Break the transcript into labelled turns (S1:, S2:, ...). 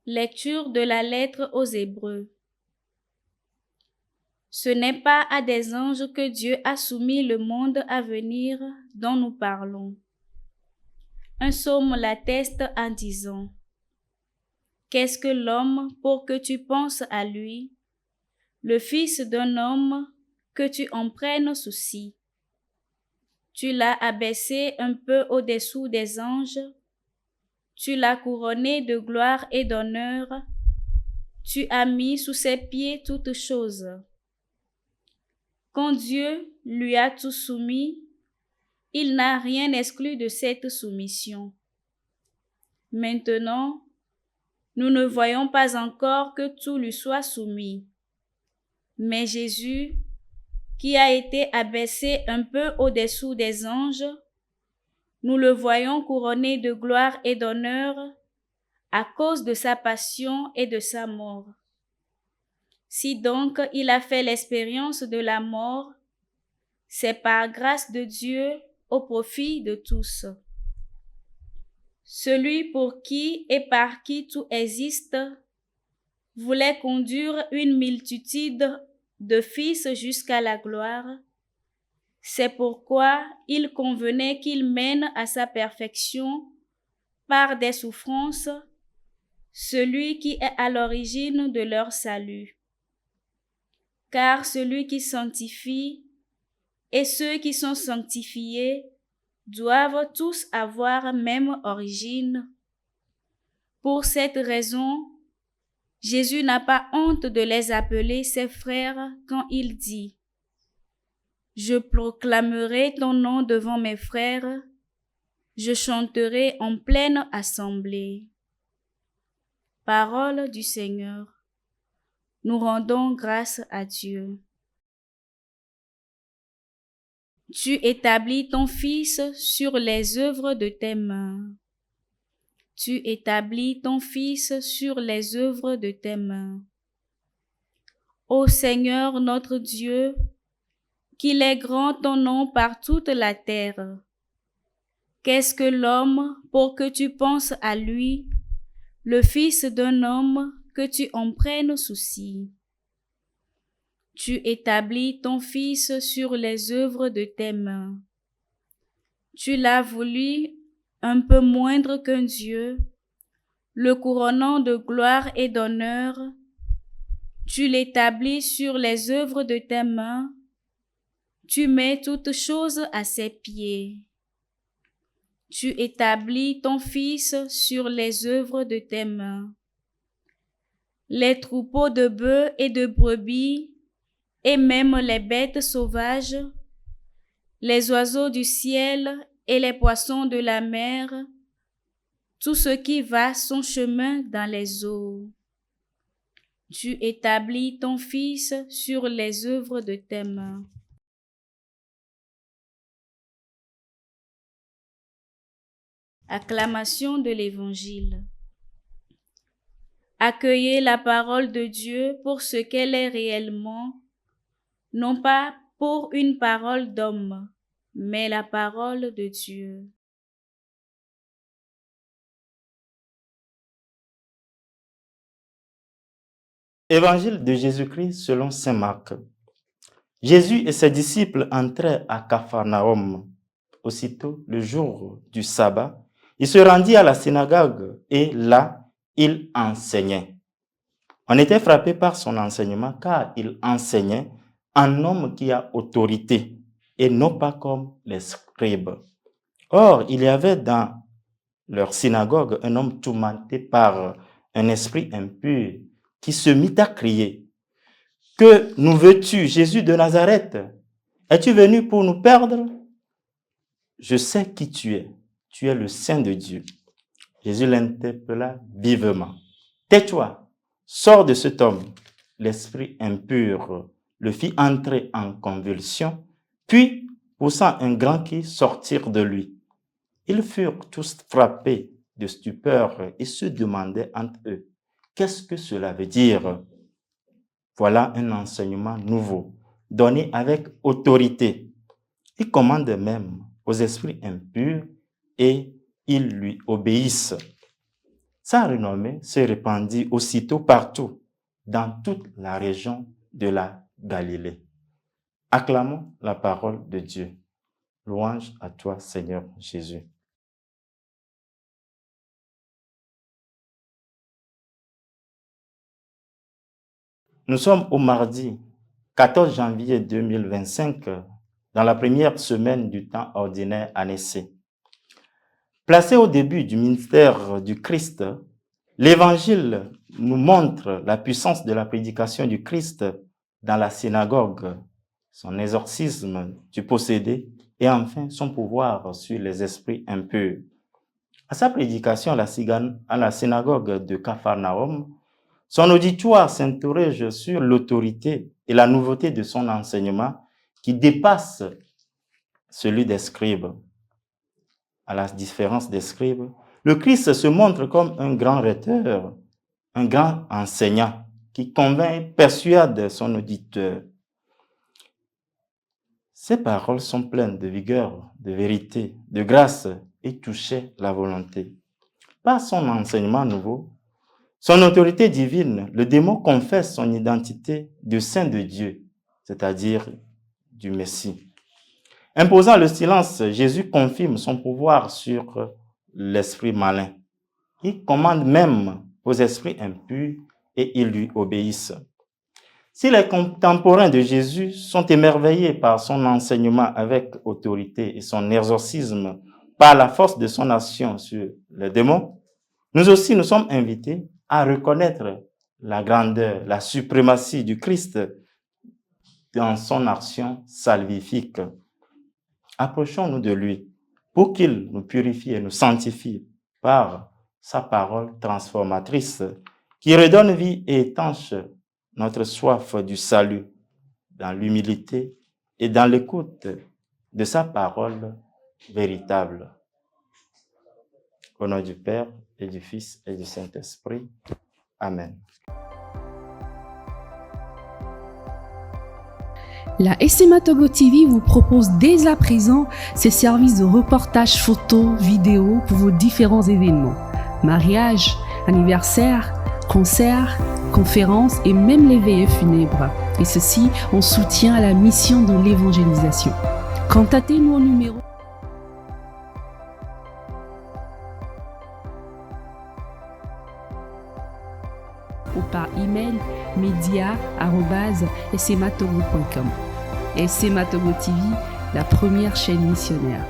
S1: Lecture de la lettre aux Hébreux. Ce n'est pas à des anges que Dieu a soumis le monde à venir dont nous parlons. Un psaume l'atteste en disant: Qu'est-ce que l'homme pour que tu penses à lui, le fils d'un homme que tu en prennes souci? Tu l'as abaissé un peu au-dessous des anges, tu l'as couronné de gloire et d'honneur, tu as mis sous ses pieds toutes choses. Quand Dieu lui a tout soumis, il n'a rien exclu de cette soumission. Maintenant, nous ne voyons pas encore que tout lui soit soumis. Mais Jésus, qui a été abaissé un peu au-dessous des anges, nous le voyons couronné de gloire et d'honneur à cause de sa passion et de sa mort. Si donc il a fait l'expérience de la mort, c'est par grâce de Dieu au profit de tous. Celui pour qui et par qui tout existe voulait conduire une multitude de fils jusqu'à la gloire. C'est pourquoi il convenait qu'il mène à sa perfection par des souffrances celui qui est à l'origine de leur salut. Car celui qui sanctifie et ceux qui sont sanctifiés doivent tous avoir même origine. Pour cette raison, Jésus n'a pas honte de les appeler ses frères quand il dit: Je proclamerai ton nom devant mes frères, je chanterai en pleine assemblée. Parole du Seigneur. Nous rendons grâce à Dieu. Tu établis ton Fils sur les œuvres de tes mains. Tu établis ton Fils sur les œuvres de tes mains. Ô Seigneur notre Dieu, qu'il est grand ton nom par toute la terre. Qu'est-ce que l'homme pour que tu penses à lui, le fils d'un homme que tu en prennes souci? Tu établis ton Fils sur les œuvres de tes mains. Tu l'as voulu un peu moindre qu'un Dieu, le couronnant de gloire et d'honneur. Tu l'établis sur les œuvres de tes mains. Tu mets toutes choses à ses pieds. Tu établis ton Fils sur les œuvres de tes mains. Les troupeaux de bœufs et de brebis, et même les bêtes sauvages, les oiseaux du ciel et les poissons de la mer, tout ce qui va son chemin dans les eaux. Tu établis ton Fils sur les œuvres de tes mains. Acclamation de l'Évangile. Accueillez la parole de Dieu pour ce qu'elle est réellement, non pas pour une parole d'homme, mais la parole de Dieu.
S2: Évangile de Jésus-Christ selon saint Marc. Jésus et ses disciples entraient à Capharnaüm. Aussitôt, le jour du sabbat, il se rendit à la synagogue et là, il enseignait. On était frappé par son enseignement car il enseignait en homme qui a autorité et non pas comme les scribes. Or, il y avait dans leur synagogue un homme tourmenté par un esprit impur qui se mit à crier: « Que nous veux-tu, Jésus de Nazareth? Es-tu venu pour nous perdre? Je sais qui tu es le Saint de Dieu. » Jésus l'interpella vivement. « Tais-toi, sors de cet homme. » L'esprit impur le fit entrer en convulsion, puis, poussant un grand cri, sortir de lui. Ils furent tous frappés de stupeur et se demandaient entre eux: « Qu'est-ce que cela veut dire? » Voilà un enseignement nouveau, donné avec autorité. Il commande même aux esprits impurs et ils lui obéissent. Sa renommée se répandit aussitôt partout, dans toute la région de la Galilée. Acclamons la parole de Dieu. Louange à toi, Seigneur Jésus. Nous sommes au mardi 14 janvier 2025, dans la première semaine du temps ordinaire année C. Placé au début du ministère du Christ, l'Évangile nous montre la puissance de la prédication du Christ dans la synagogue, son exorcisme du possédé et enfin son pouvoir sur les esprits impurs. À sa prédication à la synagogue de Capharnaüm, son auditoire s'interroge sur l'autorité et la nouveauté de son enseignement qui dépasse celui des scribes. À la différence des scribes, le Christ se montre comme un grand rhéteur, un grand enseignant qui convainc et persuade son auditeur. Ses paroles sont pleines de vigueur, de vérité, de grâce et touchaient la volonté. Par son enseignement nouveau, son autorité divine, le démon confesse son identité de saint de Dieu, c'est-à-dire du Messie. Imposant le silence, Jésus confirme son pouvoir sur l'esprit malin. Il commande même aux esprits impurs et ils lui obéissent. Si les contemporains de Jésus sont émerveillés par son enseignement avec autorité et son exorcisme par la force de son action sur les démons, nous aussi nous sommes invités à reconnaître la grandeur, la suprématie du Christ dans son action salvifique. Approchons-nous de lui pour qu'il nous purifie et nous sanctifie par sa parole transformatrice qui redonne vie et étanche notre soif du salut dans l'humilité et dans l'écoute de sa parole véritable. Au nom du Père et du Fils et du Saint-Esprit. Amen.
S3: La SMA Togo TV vous propose dès à présent ses services de reportage photo, vidéo pour vos différents événements. Mariage, anniversaire, concerts, conférences et même les veillées funèbres. Et ceci en soutien à la mission de l'évangélisation. Contactez-nous au numéro ou par email media@smatogo.com. SMA Togo TV, la première chaîne missionnaire.